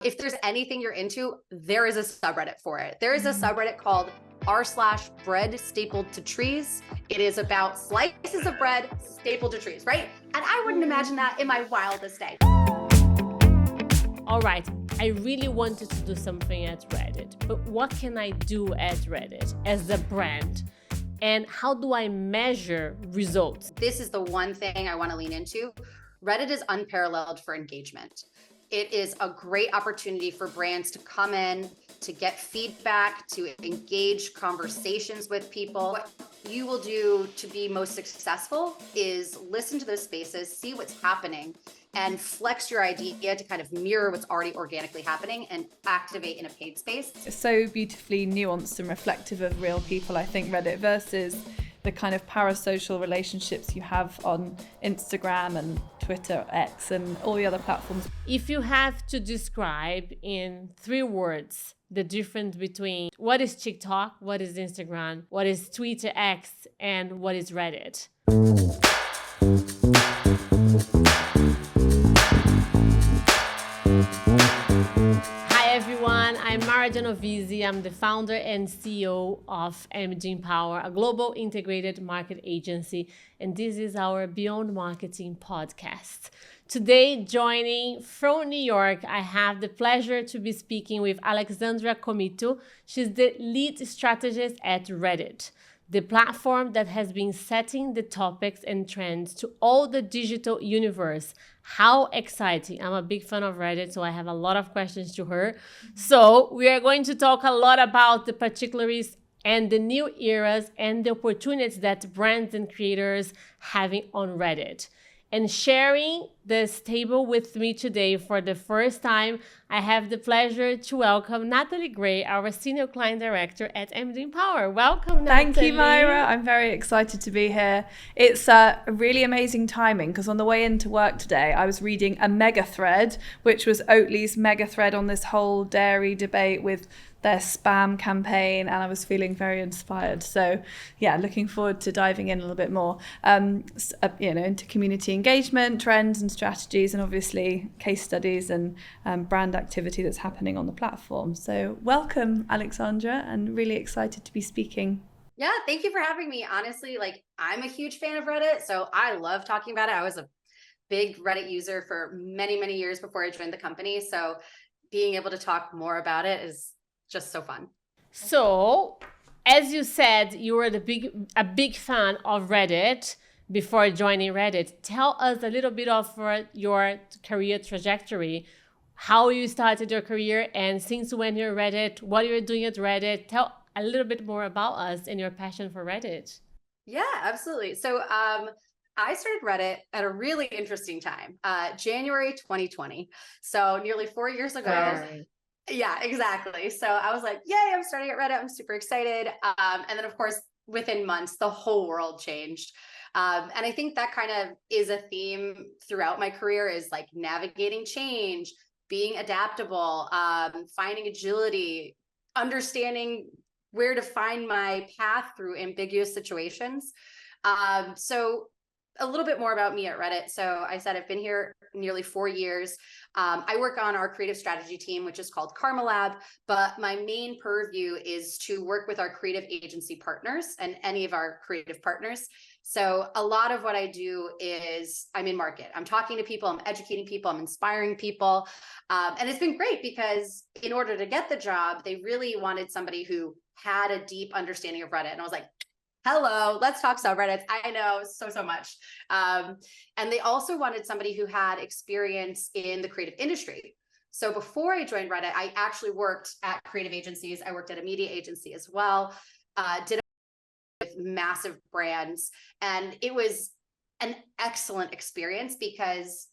If there's anything you're into, there is a subreddit for it. There is a subreddit called r/bread stapled to trees. It is about slices of bread stapled to trees, right? And I wouldn't imagine that in my wildest day. All right, I really wanted to do something at Reddit, but what can I do at Reddit as a brand? And how do I measure results? This is the one thing I want to lean into. Reddit is unparalleled for engagement. It is a great opportunity for brands to come in, to get feedback, to engage conversations with people. What you will do to be most successful is listen to those spaces, see what's happening, and flex your idea to kind of mirror what's already organically happening and activate in a paid space. It's so beautifully nuanced and reflective of real people, I think, Reddit, versus the kind of parasocial relationships you have on Instagram and Twitter, X, and all the other platforms. If you have to describe in 3 words the difference between what is TikTok, what is Instagram, what is Twitter, X, and what is Reddit. I'm Mara Genovese. I'm the founder and CEO of Empower, a global integrated market agency, and this is our Beyond Marketing podcast. Today, joining from New York, I have the pleasure to be speaking with Alexandra Comito. She's the lead strategist at Reddit, the platform that has been setting the topics and trends to all the digital universe. How exciting. I'm a big fan of Reddit, so I have a lot of questions to her. So we are going to talk a lot about the particularities and the new eras and the opportunities that brands and creators having on Reddit. And sharing this table with me today for the first time, I have the pleasure to welcome Natalie Gray, our Senior Client Director at Empower. Welcome, Natalie. Thank you, Myra. I'm very excited to be here. It's a really amazing timing because on the way into work today, I was reading a mega thread, which was Oatly's mega thread on this whole dairy debate with their spam campaign, and I was feeling very inspired. So yeah, looking forward to diving in a little bit more, into community engagement, trends and strategies, and obviously case studies and brand activity that's happening on the platform. So welcome, Alexandra, and really excited to be speaking. Yeah, thank you for having me. Honestly, I'm a huge fan of Reddit, so I love talking about it. I was a big Reddit user for many, many years before I joined the company. So being able to talk more about it is just so fun. So, as you said, you were a big fan of Reddit before joining Reddit. Tell us a little bit of your career trajectory, how you started your career, and since when you're Reddit, what you're doing at Reddit. Tell a little bit more about us and your passion for Reddit. Yeah, absolutely. So I started Reddit at a really interesting time, January 2020. So nearly 4 years ago. Right. Yeah, exactly. So I was like, yay, I'm starting at Reddit. I'm super excited. And then, of course, within months, the whole world changed. And I think that kind of is a theme throughout my career, is like navigating change, being adaptable, finding agility, understanding where to find my path through ambiguous situations. So a little bit more about me at Reddit. So I said I've been here nearly 4 years. I work on our creative strategy team, which is called Karma Lab, but my main purview is to work with our creative agency partners and any of our creative partners. So a lot of what I do is I'm in market. I'm talking to people, I'm educating people, I'm inspiring people. And it's been great because in order to get the job, they really wanted somebody who had a deep understanding of Reddit. And I was like, hello, let's talk subreddits. I know so much. And they also wanted somebody who had experience in the creative industry. So before I joined Reddit, I actually worked at creative agencies. I worked at a media agency as well, did with massive brands. And it was an excellent experience because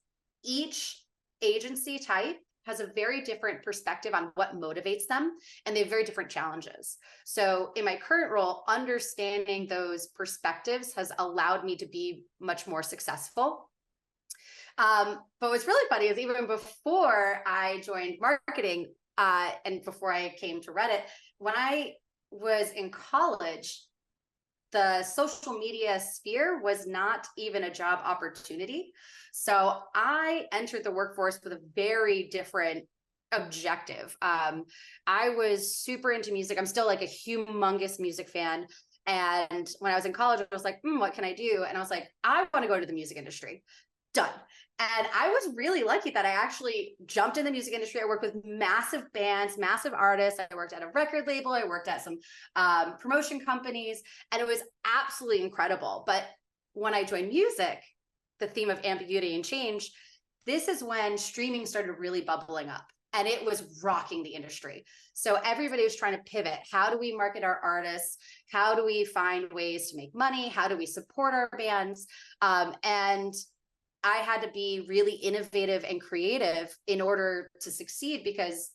each agency type has a very different perspective on what motivates them, and they have very different challenges. So in my current role, understanding those perspectives has allowed me to be much more successful. But what's really funny is even before I joined marketing and before I came to Reddit, when I was in college, the social media sphere was not even a job opportunity. So I entered the workforce with a very different objective. I was super into music. I'm still like a humongous music fan. And when I was in college, I was like, what can I do? And I was like, I want to go to the music industry. Done. And I was really lucky that I actually jumped in the music industry. I worked with massive bands, massive artists. I worked at a record label. I worked at some promotion companies, and it was absolutely incredible. But when I joined music, the theme of ambiguity and change, this is when streaming started really bubbling up. And it was rocking the industry. So everybody was trying to pivot. How do we market our artists? How do we find ways to make money? How do we support our bands? And I had to be really innovative and creative in order to succeed, because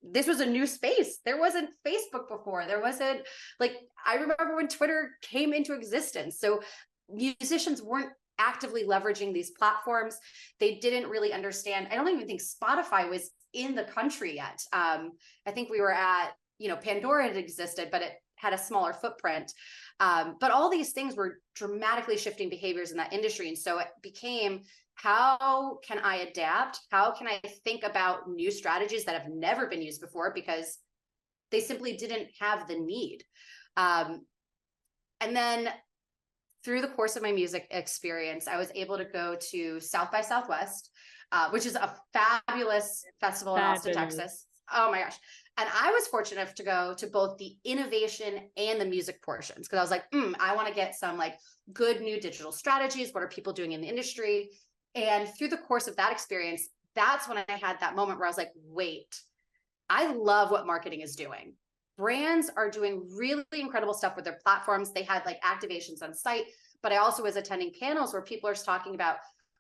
this was a new space. There wasn't Facebook before. There wasn't, like, I remember when Twitter came into existence. So musicians weren't actively leveraging these platforms. They didn't really understand. I don't even think Spotify was in the country yet. I think we were at, Pandora had existed, but it had a smaller footprint. But all these things were dramatically shifting behaviors in that industry. And so it became, how can I adapt? How can I think about new strategies that have never been used before, because they simply didn't have the need. And then through the course of my music experience, I was able to go to South by Southwest, which is a fabulous festival in Austin, Texas. Oh my gosh. And I was fortunate enough to go to both the innovation and the music portions, because I was like, I want to get some like good new digital strategies. What are people doing in the industry? And through the course of that experience, that's when I had that moment where I was like, wait, I love what marketing is doing. Brands are doing really incredible stuff with their platforms. They had like activations on site, but I also was attending panels where people are talking about,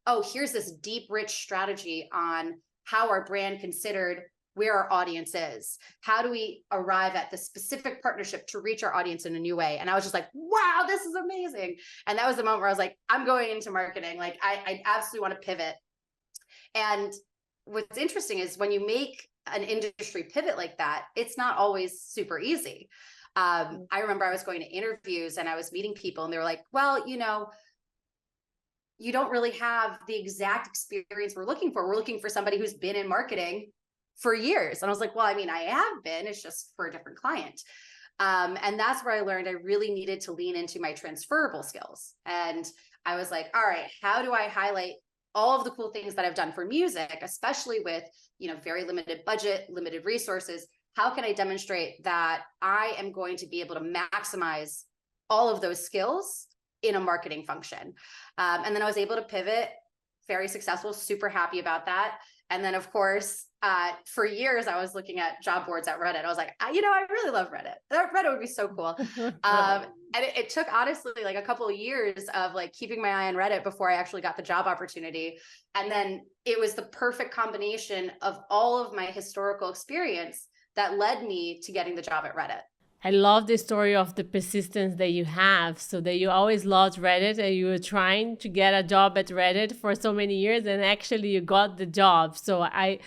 oh, here's this deep, rich strategy on how our brand considered where our audience is. How do we arrive at the specific partnership to reach our audience in a new way? And I was just like, wow, this is amazing. And that was the moment where I was like, I'm going into marketing. Like, I absolutely want to pivot. And what's interesting is when you make an industry pivot like that, it's not always super easy. I remember I was going to interviews and I was meeting people and they were like, well, you don't really have the exact experience we're looking for. We're looking for somebody who's been in marketing for years. And I was like, well, I mean, I have been, it's just for a different client. And that's where I learned I really needed to lean into my transferable skills. And I was like, all right, how do I highlight all of the cool things that I've done for music, especially with, very limited budget, limited resources? How can I demonstrate that I am going to be able to maximize all of those skills in a marketing function? And then I was able to pivot, very successful, super happy about that. And then, of course, for years, I was looking at job boards at Reddit. I was like, I really love Reddit. Reddit would be so cool. And it took, honestly, like a couple of years of like keeping my eye on Reddit before I actually got the job opportunity. And then it was the perfect combination of all of my historical experience that led me to getting the job at Reddit. I love the story of the persistence that you have, so that you always loved Reddit and you were trying to get a job at Reddit for so many years, and actually you got the job. So I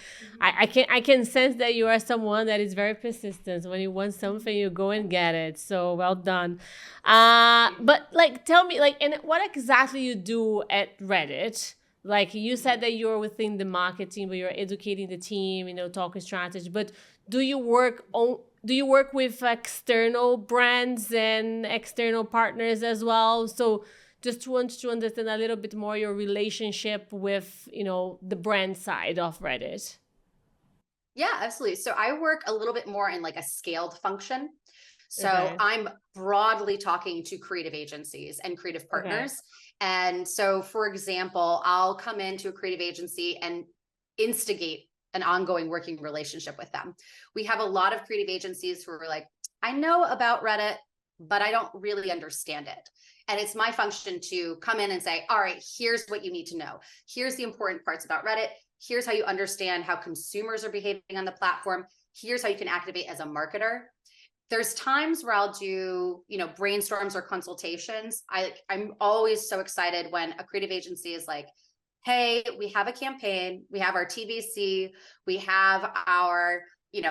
can sense that you are someone that is very persistent. When you want something, you go and get it. So well done. But like, tell me, like, and what exactly you do at Reddit? Like you said that you're within the marketing, but you're educating the team, talking strategy. But do you work with external brands and external partners as well? So just want to understand a little bit more your relationship with, the brand side of Reddit. Yeah, absolutely. So I work a little bit more in like a scaled function. So I'm broadly talking to creative agencies and creative partners. Okay. And so, for example, I'll come into a creative agency and instigate an ongoing working relationship with them. We have a lot of creative agencies who are like, I know about Reddit, but I don't really understand it. And it's my function to come in and say, all right, here's what you need to know. Here's the important parts about Reddit. Here's how you understand how consumers are behaving on the platform. Here's how you can activate as a marketer. There's times where I'll do, brainstorms or consultations. I'm always so excited when a creative agency is like, hey, we have a campaign, we have our TVC, we have our,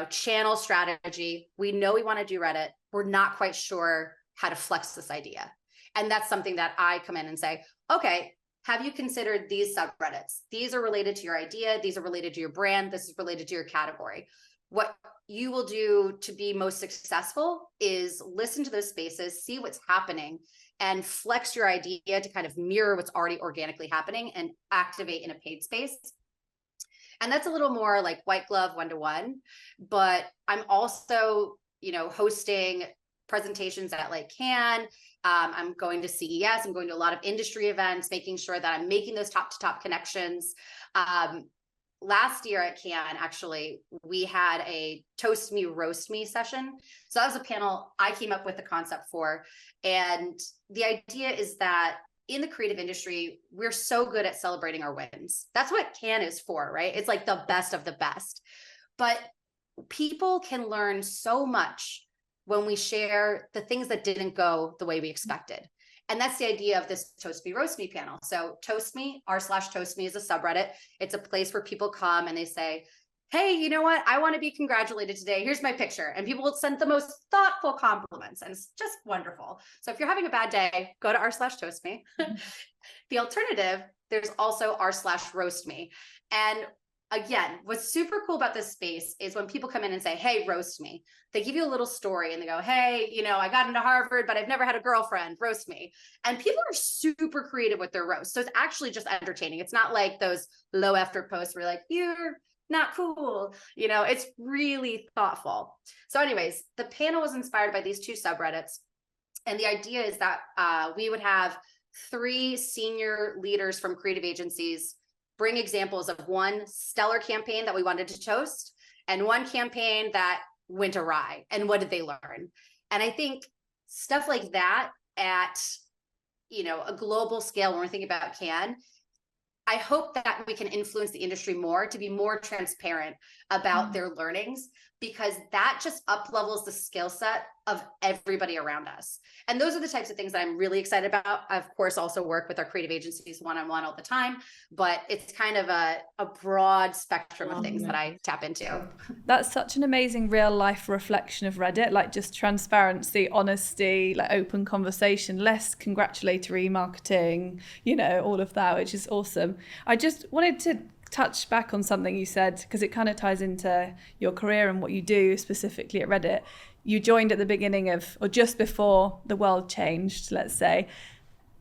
channel strategy. We know we want to do Reddit. We're not quite sure how to flex this idea. And that's something that I come in and say, okay, have you considered these subreddits? These are related to your idea. These are related to your brand. This is related to your category. What you will do to be most successful is listen to those spaces, see what's happening, and flex your idea to kind of mirror what's already organically happening and activate in a paid space. And that's a little more like white glove one-to-one, but I'm also, hosting presentations at like Cannes. I'm going to CES. I'm going to a lot of industry events, making sure that I'm making those top to top connections. Last year at Cannes, actually, we had a Toast Me, Roast Me session. So that was a panel I came up with the concept for. And the idea is that in the creative industry, we're so good at celebrating our wins. That's what Cannes is for, right? It's like the best of the best. But people can learn so much when we share the things that didn't go the way we expected. And that's the idea of this Toast Me, Roast Me panel. So Toast Me, r/Toast Me is a subreddit. It's a place where people come and they say, hey, you know what? I want to be congratulated today. Here's my picture. And people will send the most thoughtful compliments. And it's just wonderful. So if you're having a bad day, go to r/Toast Me. The alternative, there's also r/Roast Me. And again, what's super cool about this space is when people come in and say, hey, roast me, they give you a little story and they go, hey, I got into Harvard, but I've never had a girlfriend, roast me. And people are super creative with their roast. So it's actually just entertaining. It's not like those low effort posts where like, you're not cool. It's really thoughtful. So anyways, the panel was inspired by these two subreddits. And the idea is that we would have 3 senior leaders from creative agencies bring examples of one stellar campaign that we wanted to toast and one campaign that went awry, and what did they learn. And I think stuff like that at a global scale, when we're thinking about Cannes, I hope that we can influence the industry more to be more transparent about their learnings, because that just up levels the skill set of everybody around us. And those are the types of things that I'm really excited about. I, of course, also work with our creative agencies one-on-one all the time, but it's kind of a broad spectrum of things that I tap into. That's such an amazing real life reflection of Reddit, like just transparency, honesty, like open conversation, less congratulatory marketing, all of that, which is awesome. I just wanted to touch back on something you said, because it kind of ties into your career and what you do specifically at Reddit. You joined at the beginning of, or just before the world changed, let's say.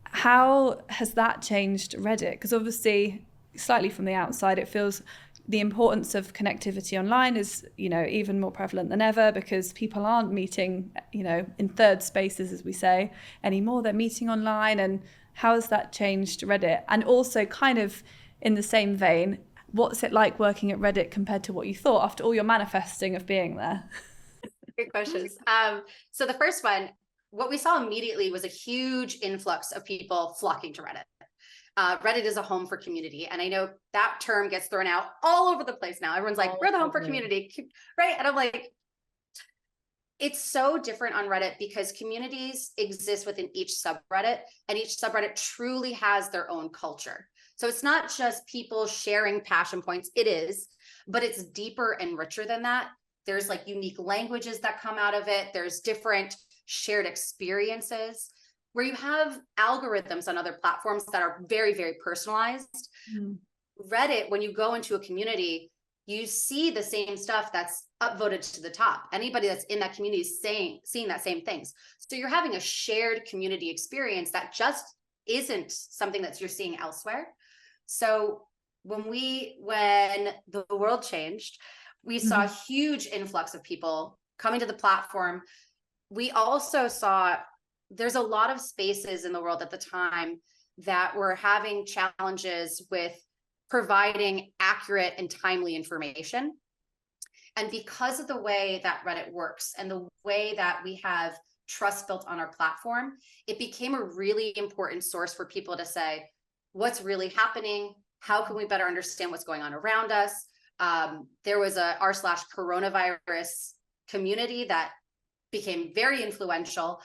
How has that changed Reddit? Because obviously, slightly from the outside, it feels the importance of connectivity online is, even more prevalent than ever, because people aren't meeting, in third spaces, as we say, anymore. They're meeting online. And how has that changed Reddit? And also kind of in the same vein, what's it like working at Reddit compared to what you thought after all your manifesting of being there? Good questions. So the first one, what we saw immediately was a huge influx of people flocking to Reddit. Reddit is a home for community. And I know that term gets thrown out all over the place now. Everyone's like, we're the home for community, right? And I'm like, it's so different on Reddit because communities exist within each subreddit, and each subreddit truly has their own culture. So it's not just people sharing passion points. It is, but it's deeper and richer than that. There's like unique languages that come out of it. There's different shared experiences where you have algorithms on other platforms that are very, very personalized. Reddit, when you go into a community, you see the same stuff that's upvoted to the top. Anybody that's in that community is seeing that same things. So you're having a shared community experience that just isn't something that you're seeing elsewhere. So when the world changed, we saw a huge influx of people coming to the platform. We also saw there's a lot of spaces in the world at the time that were having challenges with providing accurate and timely information. And because of the way that Reddit works and the way that we have trust built on our platform, it became a really important source for people to say, what's really happening? How can we better understand what's going on around us? There was a r/coronavirus community that became very influential.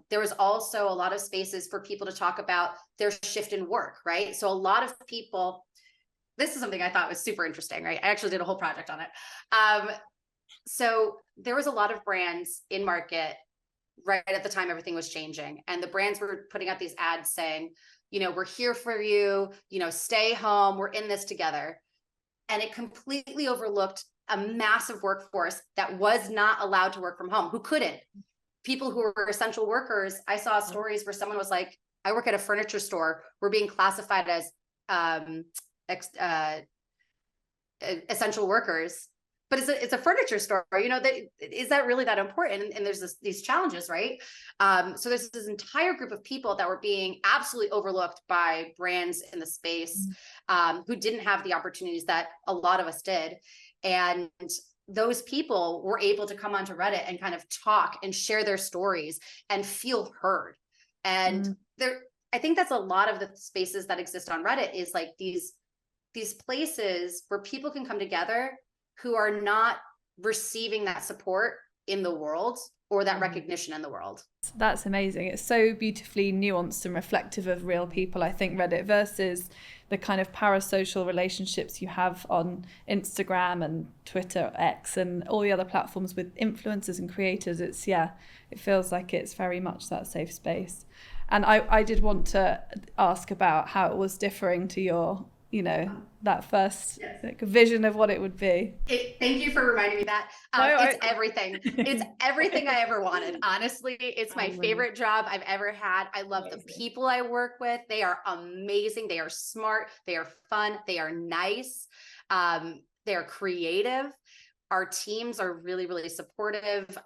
There was also a lot of spaces for people to talk about their shift in work, right? So a lot of people, this is something I thought was super interesting, right? I actually did a whole project on it. So there was a lot of brands in market right at the time everything was changing. And the brands were putting out these ads saying, we're here for you, stay home, we're in this together. And it completely overlooked a massive workforce that was not allowed to work from home, who couldn't. People who were essential workers. I saw stories where someone was like, I work at a furniture store, we're being classified as essential workers, but it's a furniture store, is that really that important? And there's these challenges, right? So there's this entire group of people that were being absolutely overlooked by brands in the space, who didn't have the opportunities that a lot of us did. And those people were able to come onto Reddit and kind of talk and share their stories and feel heard. And I think that's a lot of the spaces that exist on Reddit, is like these places where people can come together who are not receiving that support in the world or that recognition in the world. That's amazing. It's so beautifully nuanced and reflective of real people, I think, Reddit, versus the kind of parasocial relationships you have on Instagram and Twitter, X, and all the other platforms with influencers and creators. It feels like it's very much that safe space. And I did want to ask about how it was differing to your, that first vision of what it would be. Thank you for reminding me that. It's everything. It's everything I ever wanted. Honestly, it's my favorite job I've ever had. I love the people I work with. They are amazing. They are smart. They are fun. They are nice. They are creative. Our teams are really, really supportive.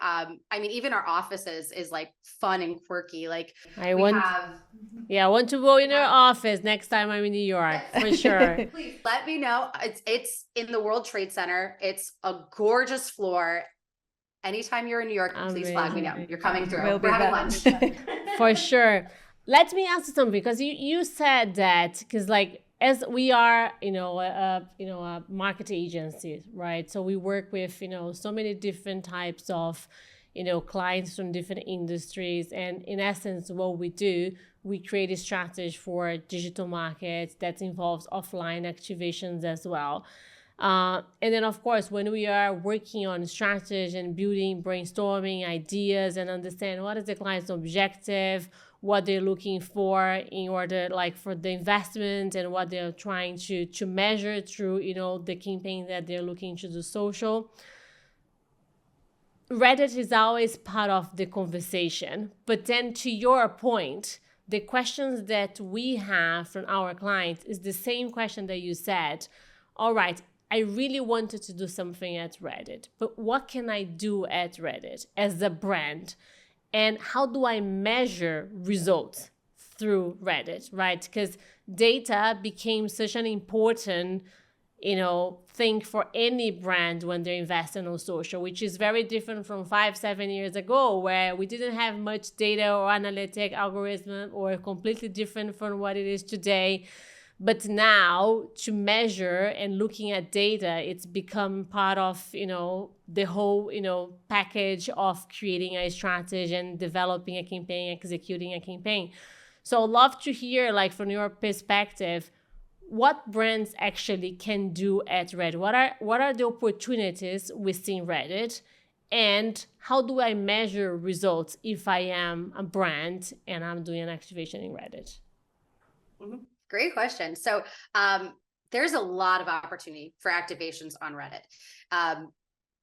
Even our offices is like fun and quirky. Like I want to go in our office next time I'm in New York, for sure. Please let me know. It's in the World Trade Center. It's a gorgeous floor. Anytime you're in New York, please flag me know. You're coming through. We're having lunch. For sure. Let me ask you something, because you said that, because as we are, a market agency, right? So we work with, so many different types of, clients from different industries. And in essence, what we do, we create a strategy for digital markets that involves offline activations as well. And then, of course, when we are working on strategy and building, brainstorming ideas and understand what is the client's objective, what they're looking for in order, for the investment, and what they're trying to measure through, the campaign that they're looking to do social. Reddit is always part of the conversation. But then, to your point, the questions that we have from our clients is the same question that you said. All right, I really wanted to do something at Reddit, but what can I do at Reddit as a brand? And how do I measure results through Reddit, right? Because data became such an important, thing for any brand when they're investing on social, which is very different from 5-7 years ago, where we didn't have much data or analytic algorithm, or completely different from what it is today. But now, to measure and looking at data, it's become part of, the whole, package of creating a strategy and developing a campaign, executing a campaign. So I'd love to hear, from your perspective, what brands actually can do at Reddit. What are the opportunities within Reddit? And how do I measure results if I am a brand and I'm doing an activation in Reddit? Mm-hmm. Great question. So there's a lot of opportunity for activations on Reddit.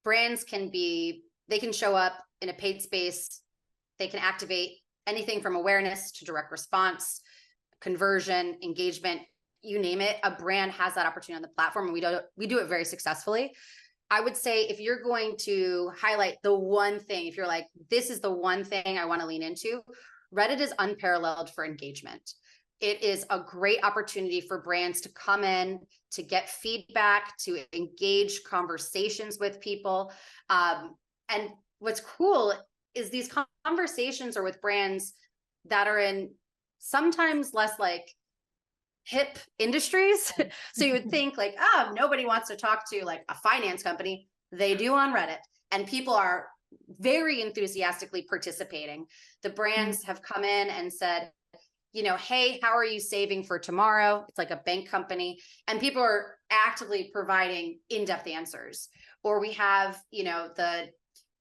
Brands they can show up in a paid space. They can activate anything from awareness to direct response, conversion, engagement, you name it. A brand has that opportunity on the platform, and we do it very successfully. I would say if you're going to highlight the one thing, if you're like, this is the one thing I want to lean into, Reddit is unparalleled for engagement. It is a great opportunity for brands to come in, to get feedback, to engage conversations with people. And what's cool is these conversations are with brands that are in sometimes less hip industries. So you would think nobody wants to talk to a finance company. They do on Reddit, and people are very enthusiastically participating. The brands have come in and said, hey, how are you saving for tomorrow? It's like a bank company, and people are actively providing in-depth answers. Or we have, the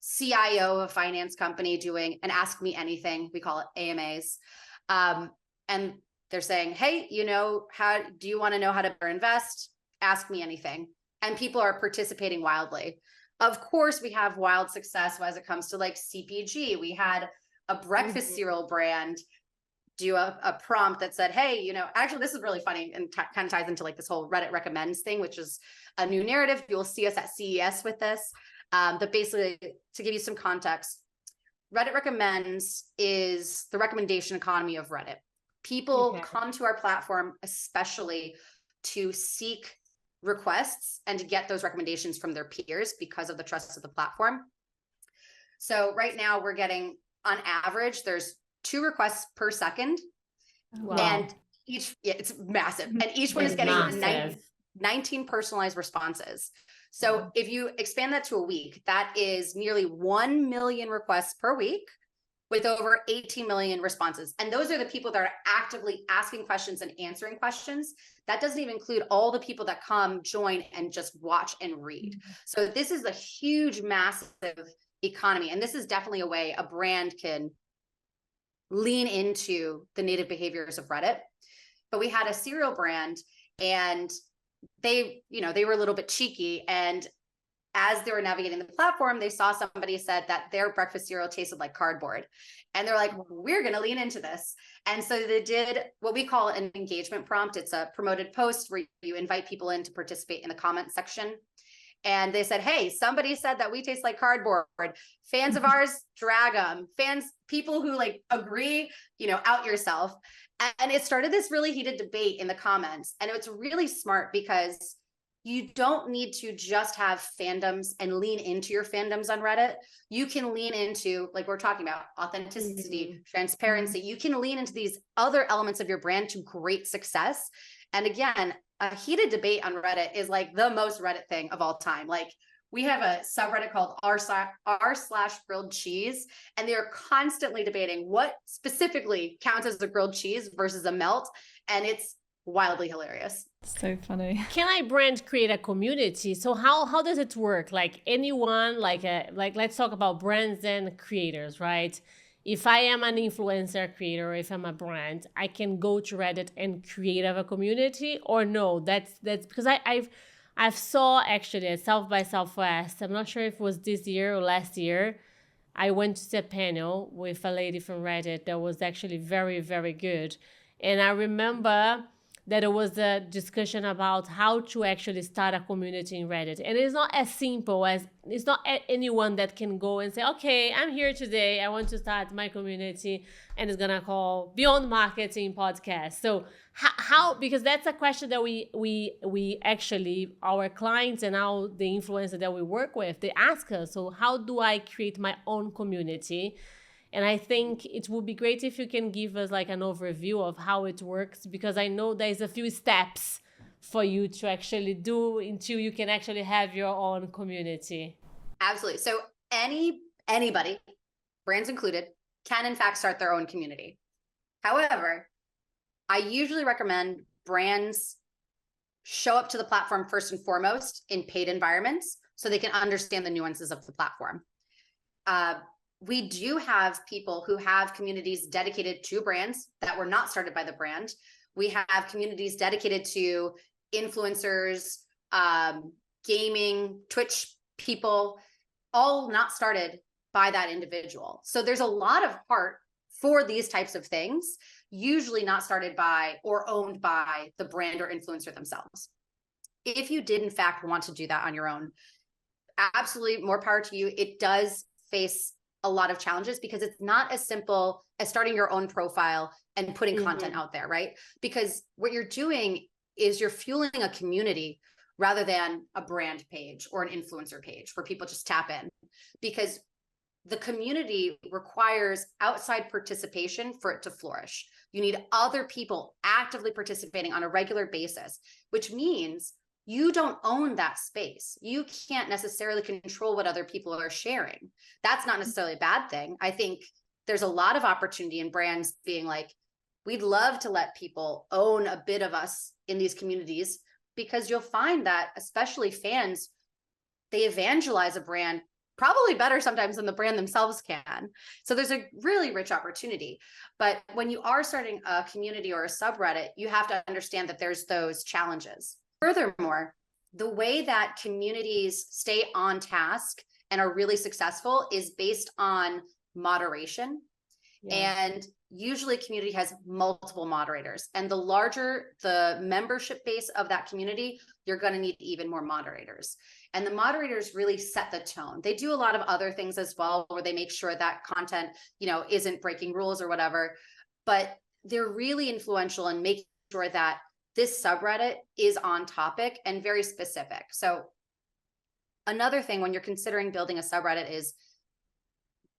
CIO of a finance company doing an Ask Me Anything. We call it AMAs. And They're saying, hey, how do you want to know how to invest? Ask me anything. And people are participating wildly. Of course, we have wild success as it comes to like CPG. We had a breakfast cereal brand do a prompt that said, hey, actually, this is really funny and kind of ties into like this whole Reddit recommends thing, which is a new narrative. You'll see us at CES with this. But basically, to give you some context, Reddit recommends is the recommendation economy of Reddit. People come to our platform, especially to seek requests and to get those recommendations from their peers because of the trust of the platform. So right now we're getting, on average, there's 2 requests per second. Wow. And it's massive. And each one is getting 19 personalized responses. So if you expand that to a week, that is nearly 1 million requests per week with over 18 million responses. And those are the people that are actively asking questions and answering questions. That doesn't even include all the people that come, join, and just watch and read. So this is a huge, massive economy. And this is definitely a way a brand can lean into the native behaviors of Reddit. But we had a cereal brand, and they were a little bit cheeky. And as they were navigating the platform, they saw somebody said that their breakfast cereal tasted like cardboard. And they're like, we're going to lean into this. And so they did what we call an engagement prompt. It's a promoted post where you invite people in to participate in the comment section. And they said, hey, somebody said that we taste like cardboard. Fans of ours, drag them. People who like agree, out yourself. And it started this really heated debate in the comments. And it's really smart because you don't need to just have fandoms and lean into your fandoms on Reddit. You can lean into, like we're talking about, authenticity, transparency. You can lean into these other elements of your brand to great success. And again, a heated debate on Reddit is like the most Reddit thing of all time. Like we have a subreddit called r/grilled cheese, and they're constantly debating what specifically counts as a grilled cheese versus a melt. And it's wildly hilarious. So funny. Can I brand create a community? So how does it work? Like anyone, like let's talk about brands and creators, right? If I am an influencer creator, if I'm a brand, I can go to Reddit and create a community, or no? That's because I've saw actually at South by Southwest. I'm not sure if it was this year or last year. I went to a panel with a lady from Reddit that was actually very, very good. And I remember that it was a discussion about how to actually start a community in Reddit. And it's not as simple as, it's not anyone that can go and say, okay, I'm here today, I want to start my community, and it's gonna call Beyond Marketing Podcast. So how, because that's a question that we actually, our clients and now the influencers that we work with, they ask us, so how do I create my own community? And I think it would be great if you can give us like an overview of how it works, because I know there's a few steps for you to actually do until you can actually have your own community. Absolutely. So anybody, brands included, can in fact start their own community. However, I usually recommend brands show up to the platform first and foremost in paid environments so they can understand the nuances of the platform. We do have people who have communities dedicated to brands that were not started by the brand. We have communities dedicated to influencers, gaming, Twitch people, all not started by that individual. So there's a lot of heart for these types of things, usually not started by or owned by the brand or influencer themselves. If you did in fact want to do that on your own, absolutely more power to you. It does face a lot of challenges because it's not as simple as starting your own profile and putting content out there, right? Because what you're doing is you're fueling a community rather than a brand page or an influencer page where people just tap in, because the community requires outside participation for it to flourish. You need other people actively participating on a regular basis, which means you don't own that space. You can't necessarily control what other people are sharing. That's not necessarily a bad thing. I think there's a lot of opportunity in brands being like, we'd love to let people own a bit of us in these communities, because you'll find that especially fans, they evangelize a brand probably better sometimes than the brand themselves can. So there's a really rich opportunity. But when you are starting a community or a subreddit, you have to understand that there's those challenges. Furthermore, the way that communities stay on task and are really successful is based on moderation. Yeah. And usually community has multiple moderators, and the larger the membership base of that community, you're going to need even more moderators. And the moderators really set the tone. They do a lot of other things as well, where they make sure that content, isn't breaking rules or whatever, but they're really influential in making sure that this subreddit is on topic and very specific. So another thing when you're considering building a subreddit is,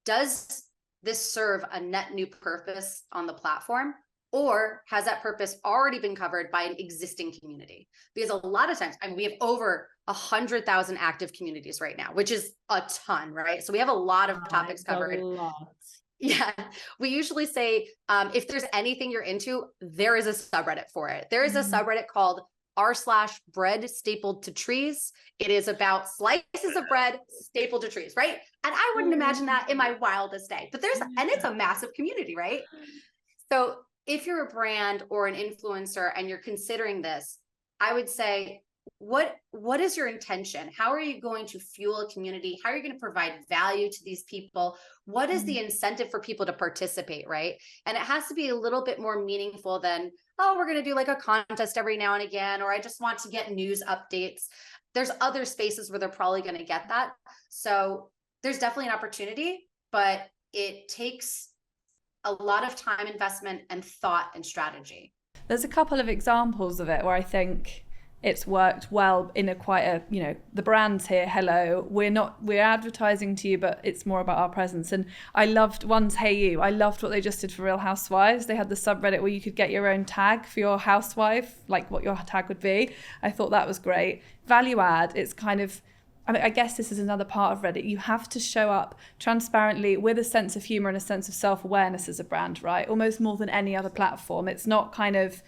does this serve a net new purpose on the platform, or has that purpose already been covered by an existing community? Because a lot of times, we have over 100,000 active communities right now, which is a ton, right? So we have a lot of topics covered. A lot. Yeah, we usually say, if there's anything you're into, there is a subreddit for it. There is a subreddit called r/bread stapled to trees. It is about slices of bread stapled to trees, right? And I wouldn't imagine that in my wildest day, but and it's a massive community, right? So if you're a brand or an influencer and you're considering this, I would say, what is your intention? How are you going to fuel a community? How are you going to provide value to these people? What is the incentive for people to participate, right? And it has to be a little bit more meaningful than, oh, we're going to do like a contest every now and again, or I just want to get news updates. There's other spaces where they're probably going to get that. So there's definitely an opportunity, but it takes a lot of time investment and thought and strategy. There's a couple of examples of it where I think it's worked well in the brand's here, hello, we're advertising to you, but it's more about our presence. And I loved one's Hey You. I loved what they just did for Real Housewives. They had the subreddit where you could get your own tag for your housewife, like what your tag would be. I thought that was great. Value add, it's kind of, I guess this is another part of Reddit. You have to show up transparently with a sense of humor and a sense of self-awareness as a brand, right? Almost more than any other platform. It's not kind of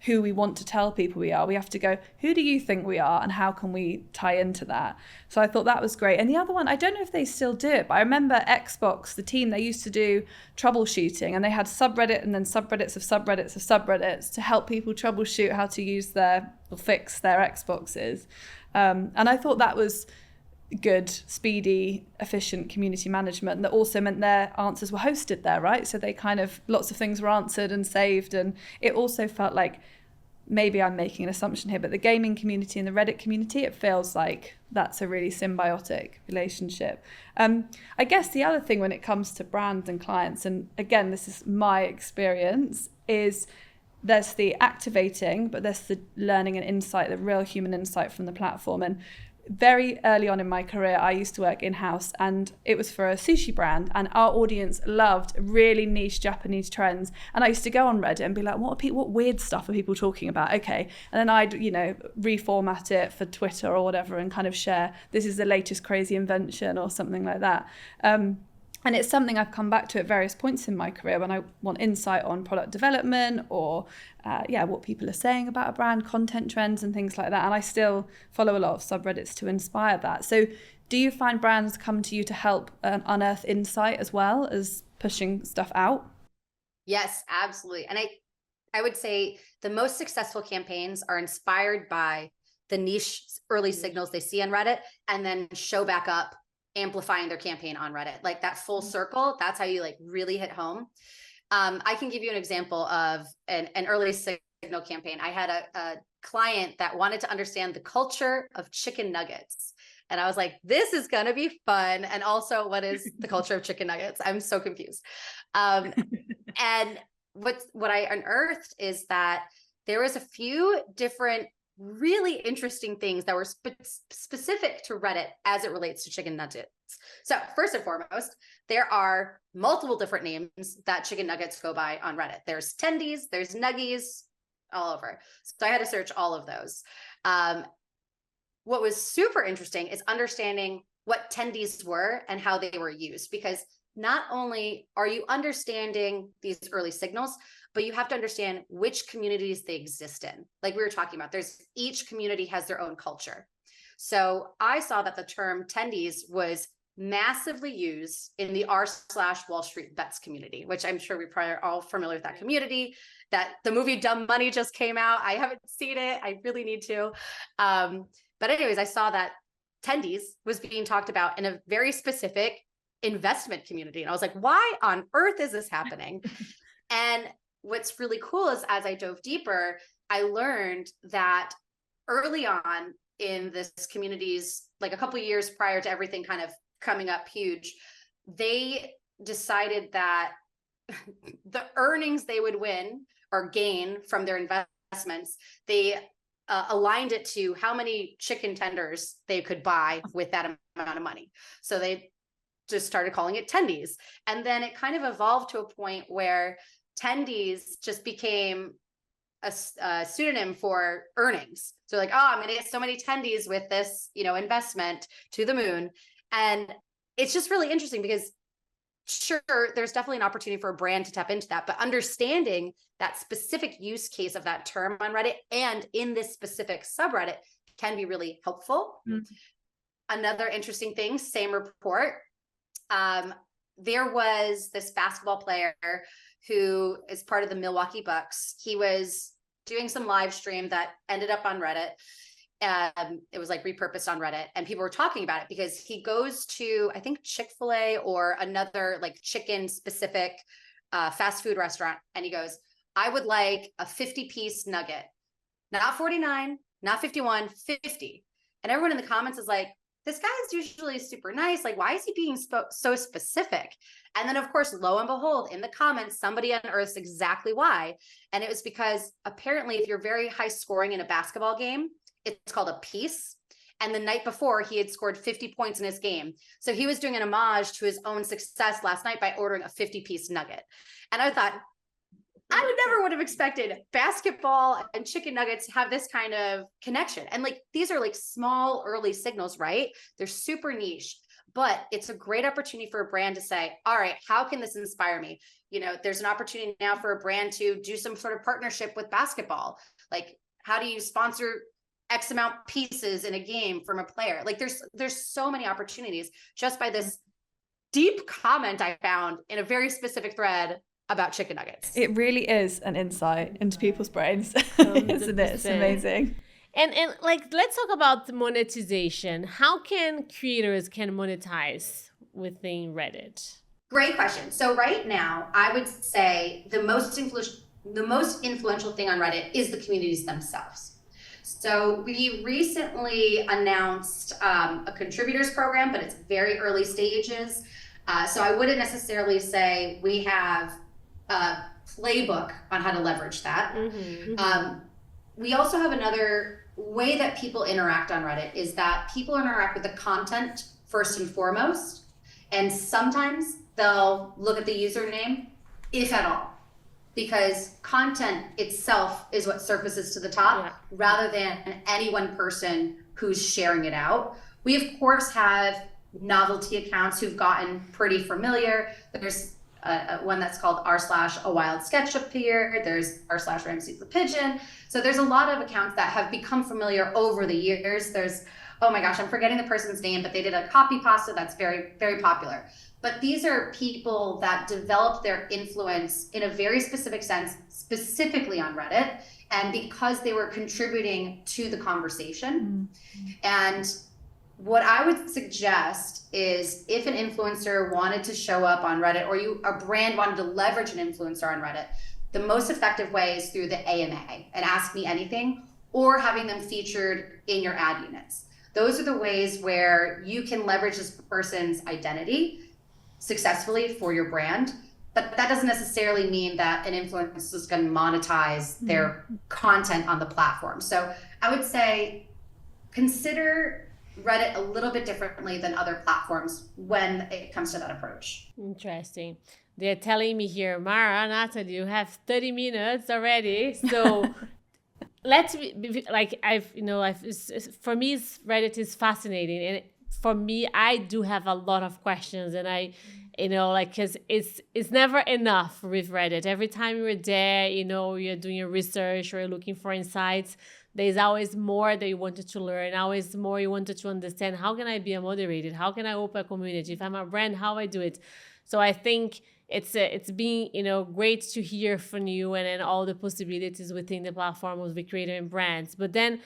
who we want to tell people we are. We have to go, who do you think we are, and how can we tie into that? So I thought that was great. And the other one, I don't know if they still do it, but I remember Xbox, the team, they used to do troubleshooting, and they had subreddit and then subreddits of subreddits of subreddits to help people troubleshoot how to use fix their Xboxes. And I thought that was good, speedy, efficient community management. That also meant their answers were hosted there, right? So they lots of things were answered and saved. And it also felt like, maybe I'm making an assumption here, but the gaming community and the Reddit community, it feels like that's a really symbiotic relationship. I guess the other thing when it comes to brands and clients, and again, this is my experience, is there's the activating, but there's the learning and insight, the real human insight from the platform. And very early on in my career, I used to work in-house, and it was for a sushi brand, and our audience loved really niche Japanese trends. And I used to go on Reddit and be like, what weird stuff are people talking about? Okay. And then I'd, reformat it for Twitter or whatever and kind of share, this is the latest crazy invention or something like that. And it's something I've come back to at various points in my career when I want insight on product development or, what people are saying about a brand, content trends and things like that. And I still follow a lot of subreddits to inspire that. So do you find brands come to you to help unearth insight as well as pushing stuff out? Yes, absolutely. And I would say the most successful campaigns are inspired by the niche early signals they see on Reddit and then show back up, amplifying their campaign on Reddit. Like that full circle, that's how you really hit home. I can give you an example of an early signal campaign. I had a client that wanted to understand the culture of chicken nuggets. And I was like, this is going to be fun. And also, what is the culture of chicken nuggets? I'm so confused. And what I unearthed is that there was a few different really interesting things that were specific to Reddit as it relates to chicken nuggets. So first and foremost, there are multiple different names that chicken nuggets go by on Reddit. There's tendies, there's nuggies, all over. So I had to search all of those. What was super interesting is understanding what tendies were and how they were used, because not only are you understanding these early signals, but you have to understand which communities they exist in. Like we were talking about, each community has their own culture. So I saw that the term tendies was massively used in the r/Wall Street Bets community, which I'm sure we probably are all familiar with that community. That the movie Dumb Money just came out. I haven't seen it. I really need to. But anyways, I saw that Tendies was being talked about in a very specific investment community. And I was like, why on earth is this happening? And what's really cool is as I dove deeper, I learned that early on in this community's, like a couple of years prior to everything kind of coming up huge, they decided that the earnings they would win or gain from their investments, they aligned it to how many chicken tenders they could buy with that amount of money. So they just started calling it Tendies. And then it kind of evolved to a point where Tendies just became a pseudonym for earnings. So like, oh, I'm going to get so many Tendies with this, investment to the moon. And it's just really interesting because sure, there's definitely an opportunity for a brand to tap into that, but understanding that specific use case of that term on Reddit and in this specific subreddit can be really helpful. Another interesting thing, same report, there was this basketball player who is part of the Milwaukee Bucks. He was doing some live stream that ended up on Reddit. It was like repurposed on Reddit, and people were talking about it because he goes to, I think, Chick-fil-A or another like chicken specific fast food restaurant. And he goes, I would like a 50-piece nugget, not 49, not 51, 50. And everyone in the comments is like, this guy is usually super nice. Like, why is he being so specific? And then, of course, lo and behold, in the comments, somebody unearths exactly why. And it was because apparently if you're very high scoring in a basketball game, it's called a piece. And the night before, he had scored 50 points in his game. So he was doing an homage to his own success last night by ordering a 50-piece nugget. And I thought, would have expected basketball and chicken nuggets to have this kind of connection. And like, these are like small early signals, right? They're super niche, but it's a great opportunity for a brand to say, all right, how can this inspire me? There's an opportunity now for a brand to do some sort of partnership with basketball. Like, how do you sponsor X amount pieces in a game from a player? Like there's so many opportunities just by this deep comment I found in a very specific thread about chicken nuggets. It really is an insight into people's brains, isn't it? It's amazing. And like, let's talk about the monetization. How can creators monetize within Reddit? Great question. So right now, I would say the most influential thing on Reddit is the communities themselves. So we recently announced a contributors program, but it's very early stages. So I wouldn't necessarily say we have a playbook on how to leverage that. We also have another way that people interact on Reddit is that people interact with the content first and foremost. And sometimes they'll look at the username, if at all, because content itself is what surfaces to the top rather than any one person who's sharing it out. We, of course, have novelty accounts who've gotten pretty familiar. There's one that's called r/a wild sketch up here. There's r/Ramsey the Pigeon. So there's a lot of accounts that have become familiar over the years. There's, oh my gosh, I'm forgetting the person's name, but they did a copy pasta that's very, very popular. But these are people that developed their influence in a very specific sense, specifically on Reddit, and because they were contributing to the conversation. And what I would suggest is if an influencer wanted to show up on Reddit or a brand wanted to leverage an influencer on Reddit, the most effective way is through the AMA and Ask Me Anything, or having them featured in your ad units. Those are the ways where you can leverage this person's identity successfully for your brand. But that doesn't necessarily mean that an influencer is going to monetize their content on the platform. So I would say consider Reddit a little bit differently than other platforms when it comes to that approach. Interesting. They're telling me here, Mara, Natalie, you have 30 minutes already. So let's be like, for me, Reddit is fascinating. And for me, I do have a lot of questions, and because it's never enough with Reddit. Every time you're there, you're doing your research or you're looking for insights, there's always more that you wanted to learn, always more you wanted to understand. How can I be a moderator? How can I open a community? If I'm a brand, how I do it? So I think it's been, great to hear from you, and then all the possibilities within the platform of the creator and brands. But then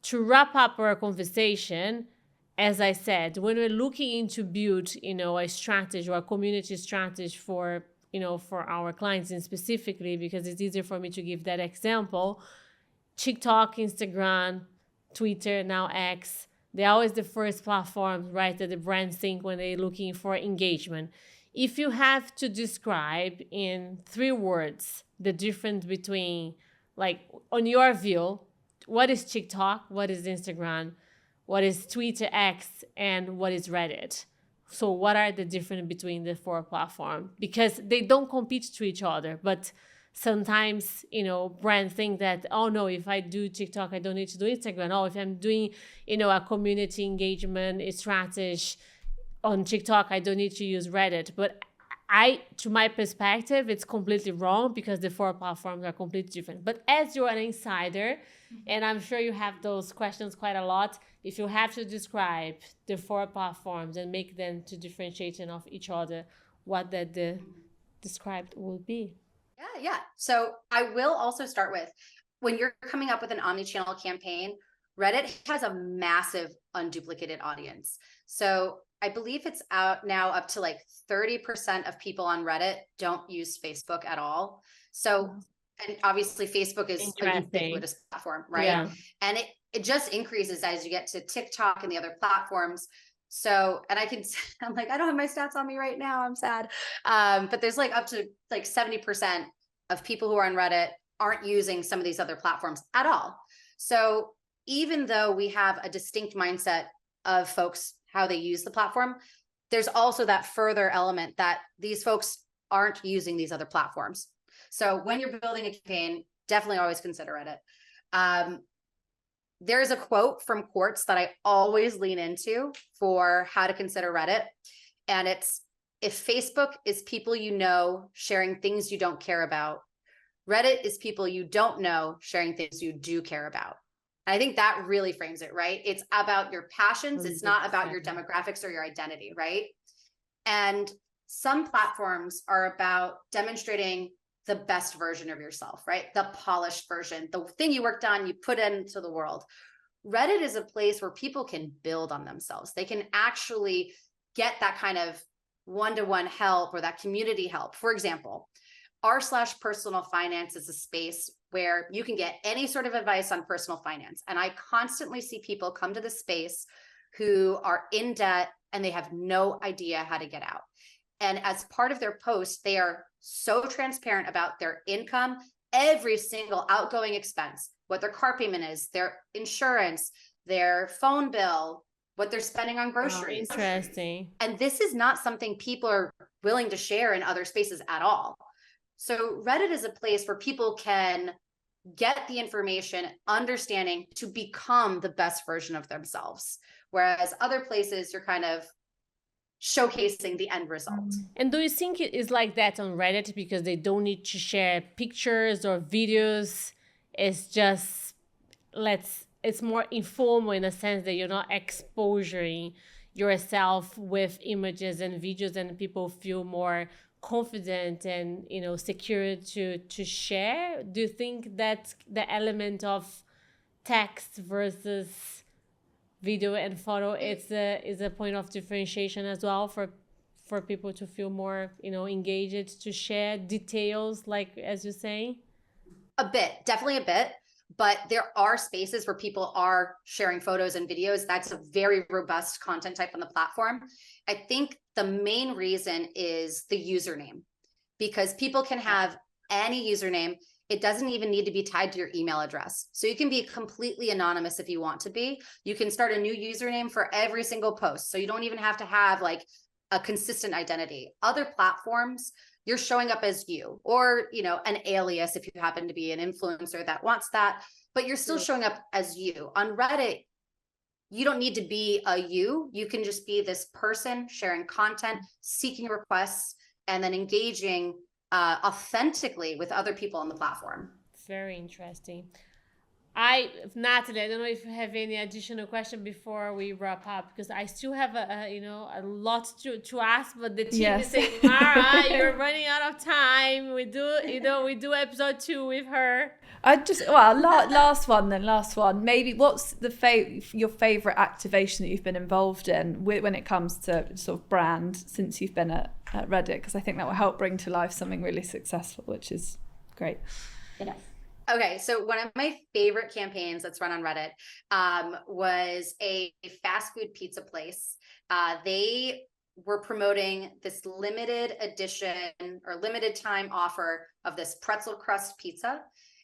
to wrap up our conversation, as I said, when we're looking into build, a strategy or a community strategy for our clients, and specifically because it's easier for me to give that example, TikTok, Instagram, Twitter, now X, they're always the first platforms, right, that the brands think when they're looking for engagement. If you have to describe in 3 words the difference between, like, on your view, what is TikTok, what is Instagram, what is Twitter, X, and what is Reddit? So what are the difference between the 4 platforms? Because they don't compete to each other, but sometimes, brands think that, oh no, if I do TikTok, I don't need to do Instagram. Oh, if I'm doing, a community engagement strategy on TikTok, I don't need to use Reddit. But to my perspective, it's completely wrong because the 4 platforms are completely different. But as you're an insider, and I'm sure you have those questions quite a lot, if you have to describe the 4 platforms and make them to differentiation of each other, what that the described will be. Yeah. So I will also start with, when you're coming up with an omni-channel campaign, Reddit has a massive unduplicated audience. So I believe it's out now up to like 30% of people on Reddit don't use Facebook at all. So, and obviously Facebook is a ubiquitous platform, right? Yeah. And it just increases as you get to TikTok and the other platforms. So, and I'm like, I don't have my stats on me right now. I'm sad. But there's like up to like 70% of people who are on Reddit aren't using some of these other platforms at all. So even though we have a distinct mindset of folks, how they use the platform, there's also that further element that these folks aren't using these other platforms. So when you're building a campaign, definitely always consider Reddit. There's a quote from Quartz that I always lean into for how to consider Reddit. And it's, if Facebook is people you know sharing things you don't care about, Reddit is people you don't know sharing things you do care about. I think that really frames it, right? It's about your passions. It's not about your demographics or your identity, right? And some platforms are about demonstrating the best version of yourself, right? The polished version, the thing you worked on, you put into the world. Reddit is a place where people can build on themselves. They can actually get that kind of one-to-one help or that community help. For example, r/personal finance is a space where you can get any sort of advice on personal finance. And I constantly see people come to the space who are in debt and they have no idea how to get out. And as part of their post, they are so transparent about their income, every single outgoing expense, what their car payment is, their insurance, their phone bill, what they're spending on groceries. Oh, interesting. And this is not something people are willing to share in other spaces at all. So Reddit is a place where people can get the information, understanding to become the best version of themselves. Whereas other places, you're kind of showcasing the end result. And do you think it is like that on Reddit because they don't need to share pictures or videos? It's just, it's more informal in a sense that you're not exposing yourself with images and videos, and people feel more confident and secure to share. Do you think that the element of text versus video and photo is a point of differentiation as well for people to feel more engaged to share details, like as you're saying? A bit, definitely a bit. But there are spaces where people are sharing photos and videos. That's a very robust content type on the platform. I think the main reason is the username, because people can have any username. It doesn't even need to be tied to your email address. So you can be completely anonymous if you want to be. You can start a new username for every single post. So you don't even have to have like a consistent identity. Other platforms, you're showing up as you, or, an alias if you happen to be an influencer that wants that, but you're still showing up as you. On Reddit, you don't need to be a you. You can just be this person sharing content, seeking requests, and then engaging authentically with other people on the platform. Very interesting. Natalie, I don't know if you have any additional question before we wrap up, because I still have a lot to ask, but the team is saying, Mara, you're running out of time. We do episode 2 with her. Last one. Maybe what's your favorite activation that you've been involved in when it comes to sort of brand since you've been at Reddit? Because I think that will help bring to life something really successful, which is great. Yeah. Okay, so one of my favorite campaigns that's run on Reddit was a fast food pizza place. They were promoting this limited edition or limited time offer of this pretzel crust pizza,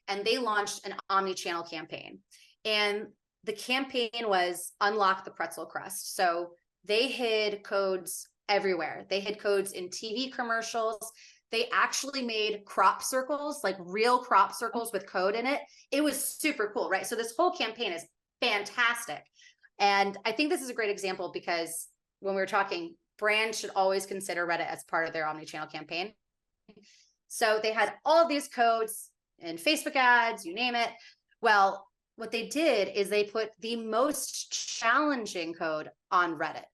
and they launched an omni-channel campaign. And the campaign was unlock the pretzel crust. So they hid codes everywhere. They hid codes in TV commercials. They actually made crop circles, like real crop circles with code in it. It was super cool, right? So this whole campaign is fantastic. And I think this is a great example because when we were talking, brands should always consider Reddit as part of their omni-channel campaign. So they had all of these codes in Facebook ads, you name it. Well, what they did is they put the most challenging code on Reddit.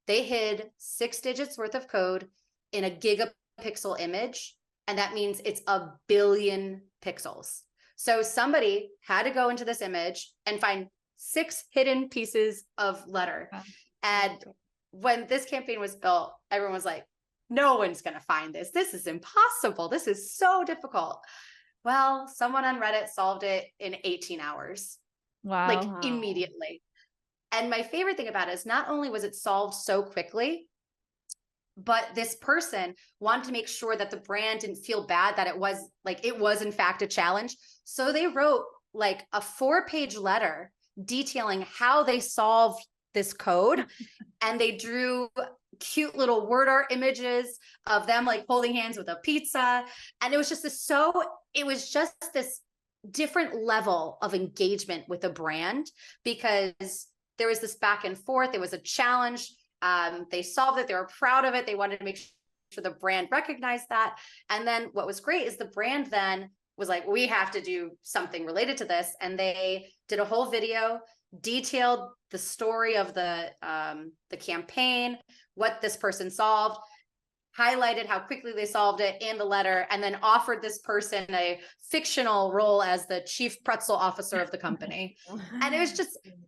They hid 6 digits worth of code in a gigapixel image, and that means it's a billion pixels. So somebody had to go into this image and find 6 hidden pieces of letter. And when this campaign was built, everyone was like, no one's going to find this. This is impossible. This is so difficult. Well, someone on Reddit solved it in 18 hours. Wow. Like immediately. And my favorite thing about it is not only was it solved so quickly, but this person wanted to make sure that the brand didn't feel bad that it was in fact a challenge. So they wrote like a 4-page letter detailing how they solved this code. And they drew cute little word art images of them like holding hands with a pizza. And it was just this different level of engagement with a brand because there was this back and forth. It was a challenge. They solved it. They were proud of it. They wanted to make sure the brand recognized that. And then what was great is the brand then was like, we have to do something related to this. And they did a whole video, detailed the story of the campaign, what this person solved, highlighted how quickly they solved it in the letter, and then offered this person a fictional role as the chief pretzel officer of the company. And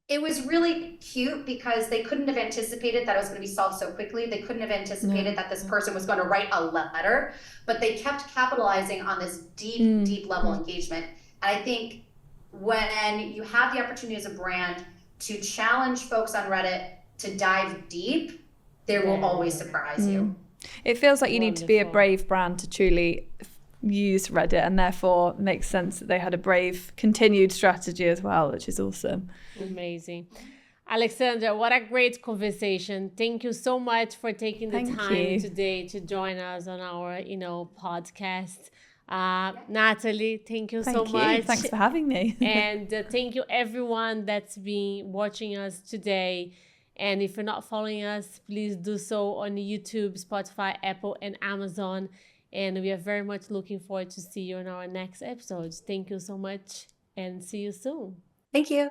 it was really cute because they couldn't have anticipated that it was going to be solved so quickly. They couldn't have anticipated that this person was going to write a letter, but they kept capitalizing on this deep level engagement. And I think when you have the opportunity as a brand to challenge folks on Reddit to dive deep, they will always surprise you. It feels like you need to be a brave brand to truly use Reddit, and therefore makes sense that they had a brave continued strategy as well, which is awesome. Amazing. Alexandra, what a great conversation. Thank you so much for taking the time today to join us on our, podcast. Natalie, thank you so much. Thanks for having me. And thank you everyone that's been watching us today. And if you're not following us, please do so on YouTube, Spotify, Apple, and Amazon. And we are very much looking forward to see you in our next episodes. Thank you so much and see you soon. Thank you.